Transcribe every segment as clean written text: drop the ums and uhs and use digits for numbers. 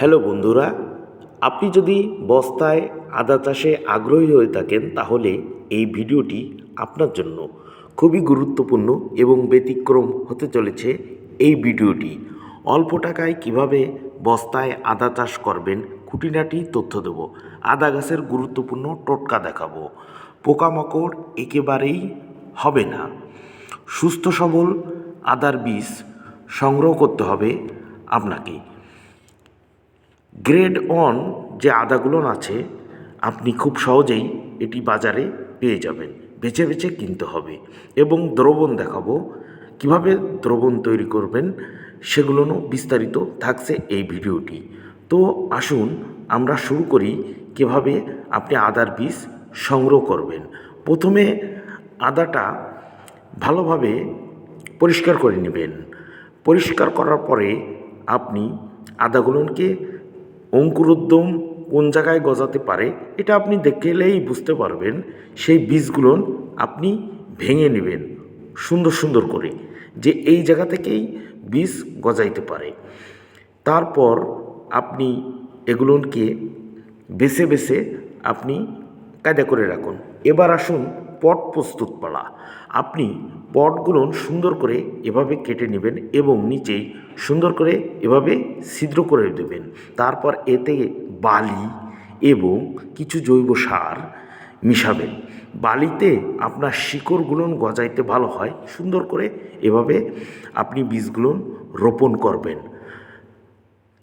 Hello বন্ধুরা, আপনি যদি বস্তায় আদা চাষে আগ্রহী হয়ে থাকেন তাহলে এই ভিডিওটি আপনার জন্য খুবই গুরুত্বপূর্ণ এবং ব্যতিক্রম হতে চলেছে। এই ভিডিওটি অল্প টাকায় কিভাবে বস্তায় আদা চাষ করবেন খুঁটিনাটি তথ্য দেব। আদা গাছের গুরুত্বপূর্ণ টোটকা দেখাবো। পোকামাকড় একেবারেই হবে না। সুস্থ সবল আদার বীজ সংগ্রহ করতে হবে আপনাকে। গ্রেড অন যে আদাগুলো আছে আপনি খুব সহজেই এটি বাজারে পেয়ে যাবেন। বেছে বেছে কিনতে হবে এবং দ্রবণ দেখাবো কিভাবে দ্রবণ তৈরি করবেন, সেগুলোও বিস্তারিত থাকছে এই ভিডিওটি। তো আসুন আমরা শুরু করি কিভাবে আপনি আদার বীজ সংগ্রহ করবেন। প্রথমে আদাটা ভালোভাবে পরিষ্কার করে নেবেন। পরিষ্কার করার পরে আপনি আদাগুলোকে অঙ্কুরোদ্গম কোন জায়গায় গজাতে পারে এটা আপনি দেখলেই বুঝতে পারবেন। সেই বীজগুলো আপনি ভেঙে নেবেন সুন্দর সুন্দর করে, যে এই জায়গা থেকেই বীজ গজাইতে পারে। তারপর আপনি এগুলোকে বেছে বেছে আপনি কায়দা করে রাখুন। এবার আসুন পট প্রস্তুত পালা। আপনি পটগুলো সুন্দর করে এভাবে কেটে নেবেন এবং নিচেই সুন্দর করে এভাবে ছিদ্র করে দেবেন। তারপর এতে বালি এবং কিছু জৈব সার মিশাবেন। বালিতে আপনার শিকড়গুলো গজাইতে ভালো হয়। সুন্দর করে এভাবে আপনি বীজগুলো রোপণ করবেন।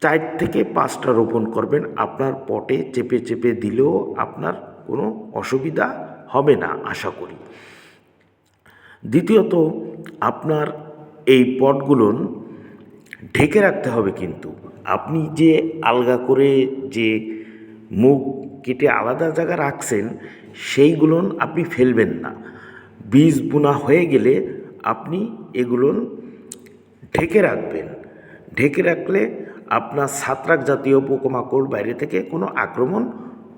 4 থেকে 5টা রোপণ করবেন। আপনার পটে চেপে চেপে দিলেও আপনার কোনো অসুবিধা হবে না আশা করি। দ্বিতীয়ত, আপনার এই পটগুলো ঢেকে রাখতে হবে। কিন্তু আপনি যে আলগা করে যে মুখ কেটে আলাদা জায়গা রাখছেন সেইগুলো আপনি ফেলবেন না। বীজ বোনা হয়ে গেলে আপনি এগুলো ঢেকে রাখবেন। ঢেকে রাখলে আপনার ছত্রাক জাতীয় পোকামাকড় বাইরে থেকে কোনো আক্রমণ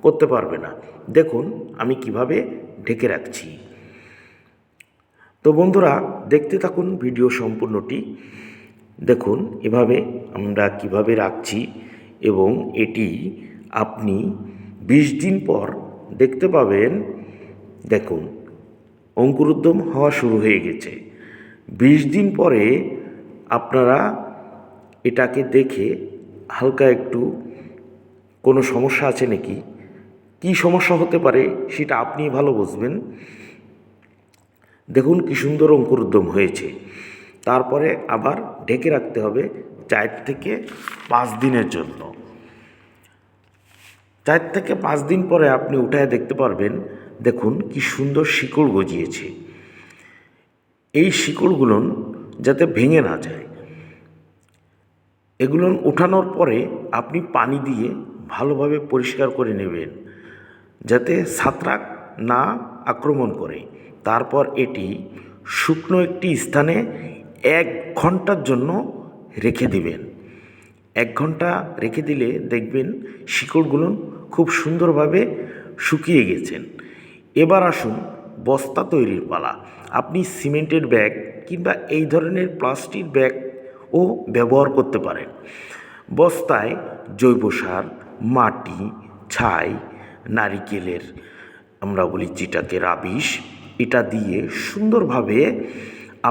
করতে পারবে না। দেখুন আমি কিভাবে ঢেকে রাখছি। তো বন্ধুরা, দেখতে থাকুন ভিডিও সম্পূর্ণটি। দেখুন এভাবে আমরা কিভাবে রাখছি এবং এটি আপনি 20 দিন পর দেখতে পাবেন। দেখুন অঙ্কুরোদ্গম হওয়া শুরু হয়ে গেছে। 20 দিন পরে আপনারা এটাকে দেখে হালকা একটু কোনো সমস্যা আছে নাকি, কি সমস্যা হতে পারে সেটা আপনি ভালো বুঝবেন। দেখুন কি সুন্দর অঙ্কুরোদ্গম হয়েছে। তারপরে আবার ঢেকে রাখতে হবে 4 থেকে 5 দিনের জন্য। 4 থেকে 5 দিন পরে আপনি উঠায় দেখতে পারবেন। দেখুন কি সুন্দর শিকড় গজিয়েছে। এই শিকড়গুলো যাতে ভেঙে না যায়, এগুলো উঠানোর পরে আপনি পানি দিয়ে ভালোভাবে পরিষ্কার করে নেবেন যাতে ছত্রাক না আক্রমণ করে। তারপর এটি শুকনো একটি স্থানে 1 ঘন্টার জন্য রেখে দিবেন। 1 ঘন্টা রেখে দিলে দেখবেন শিকড়গুলো খুব সুন্দরভাবে শুকিয়ে গেছেন। এবার আসুন বস্তা তৈরির পালা। আপনি সিমেন্টের ব্যাগ কিংবা এই ধরনের প্লাস্টিক ব্যাগও ব্যবহার করতে পারেন। বস্তায় জৈব সার, মাটি, ছাই, নারিকেলের আমরা বলি যেটাকে রাবিশ, এটা দিয়ে সুন্দরভাবে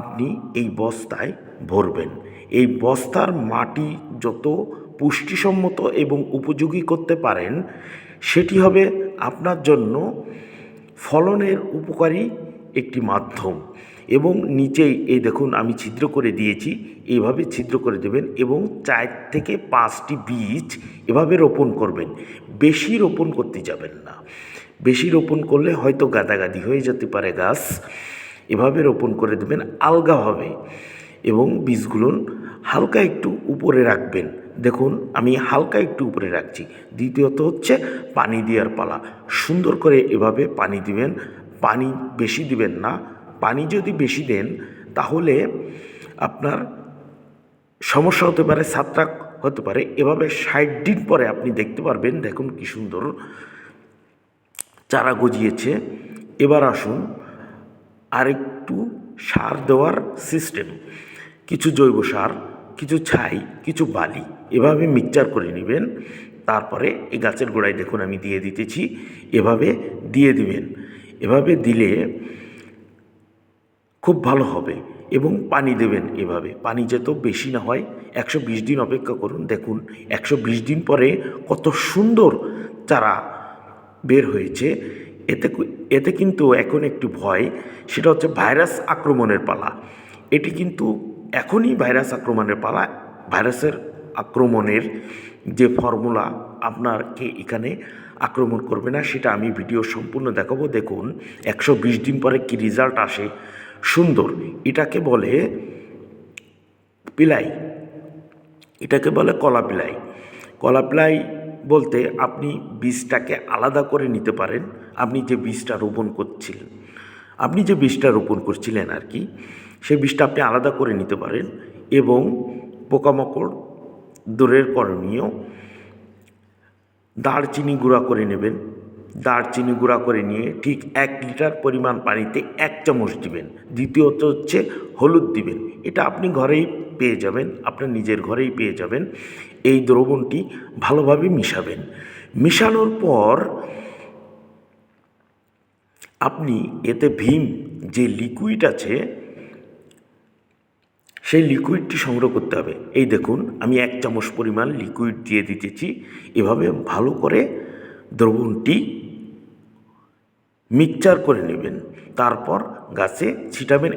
আপনি এই বস্তায় ভরবেন। এই বস্তার মাটি যত পুষ্টিসম্মত এবং উপযোগী করতে পারেন সেটি হবে আপনার জন্য ফলনের উপকারী একটি মাধ্যম। এবং নিচেই এই দেখুন আমি ছিদ্র করে দিয়েছি, এইভাবে ছিদ্র করে দেবেন এবং 4 থেকে 5টি বীজ এভাবে রোপণ করবেন। বেশি রোপণ করতে যাবেন না। বেশি রোপণ করলে হয়তো গাদাগাদি হয়ে যেতে পারে গাছ। এভাবে রোপণ করে দেবেন আলগাভাবে এবং বীজগুলো হালকা একটু উপরে রাখবেন। দেখুন আমি হালকা একটু উপরে রাখছি। দ্বিতীয়ত হচ্ছে পানি দেওয়ার পালা। সুন্দর করে এভাবে পানি দিবেন। পানি বেশি দিবেন না। পানি যদি বেশি দেন তাহলে আপনার সমস্যা হতে পারে, ছত্রাক হতে পারে। এভাবে 60 দিন পরে আপনি দেখতে পারবেন। দেখুন কি সুন্দর চারা গজিয়েছে। এবার আসুন আরেকটু সার দেওয়ার সিস্টেম। কিছু জৈব সার কিছু ছাই, কিছু বালি এভাবে মিক্সচার করে নেবেন। তারপরে এই গাছের গোড়ায় দেখুন আমি দিয়ে দিতেছি, এভাবে দিয়ে দিবেন। এভাবে দিলে খুব ভালো হবে। এবং পানি দেবেন এভাবে, পানি যেত বেশি না হয়। 120 দিন অপেক্ষা করুন, দেখুন 120 দিন পরে কত সুন্দর চারা বের হয়েছে। এতে কিন্তু এখন একটি ভয়, সেটা হচ্ছে ভাইরাস আক্রমণের পালা। এটি কিন্তু এখনই ভাইরাস আক্রমণের পালা। ভাইরাসের আক্রমণের যে ফর্মুলা আপনাকে এখানে আক্রমণ করবে না, সেটা আমি ভিডিও সম্পূর্ণ দেখাবো। দেখুন 120 দিন পরে কি রেজাল্ট আসে, সুন্দর। এটাকে বলে পিলাই, এটাকে বলে কলা পিলাই। কলা পিলাই বলতে আপনি বীজটাকে আলাদা করে নিতে পারেন। আপনি যে বীজটা রোপণ করছিলেন আর কি, সেই বীজটা আপনি আলাদা করে নিতে পারেন। এবং পোকামাকড় দূরের করণীয়, দারচিনি গুঁড়া করে নেবেন। দারচিনি গুঁড়া করে নিয়ে ঠিক 1 লিটার পরিমাণ পানিতে 1 চামচ দিবেন। দ্বিতীয়ত হচ্ছে হলুদ দিবেন। এটা আপনি ঘরেই পেয়ে যাবেন, আপনার নিজের ঘরেই পেয়ে যাবেন। এই দ্রবণটি ভালোভাবে মিশাবেন। মিশানোর পর আপনি এতে ভীম যে লিকুইড আছে, সেই লিকুইডটি সংগ্রহ করতে হবে। এই দেখুন আমি 1 চামচ পরিমাণ লিকুইড দিয়ে দিতেছি। এভাবে ভালো করে দ্রবণটি মিক্সচার করে নেবেন। তারপর গাছে ছিটাবেন।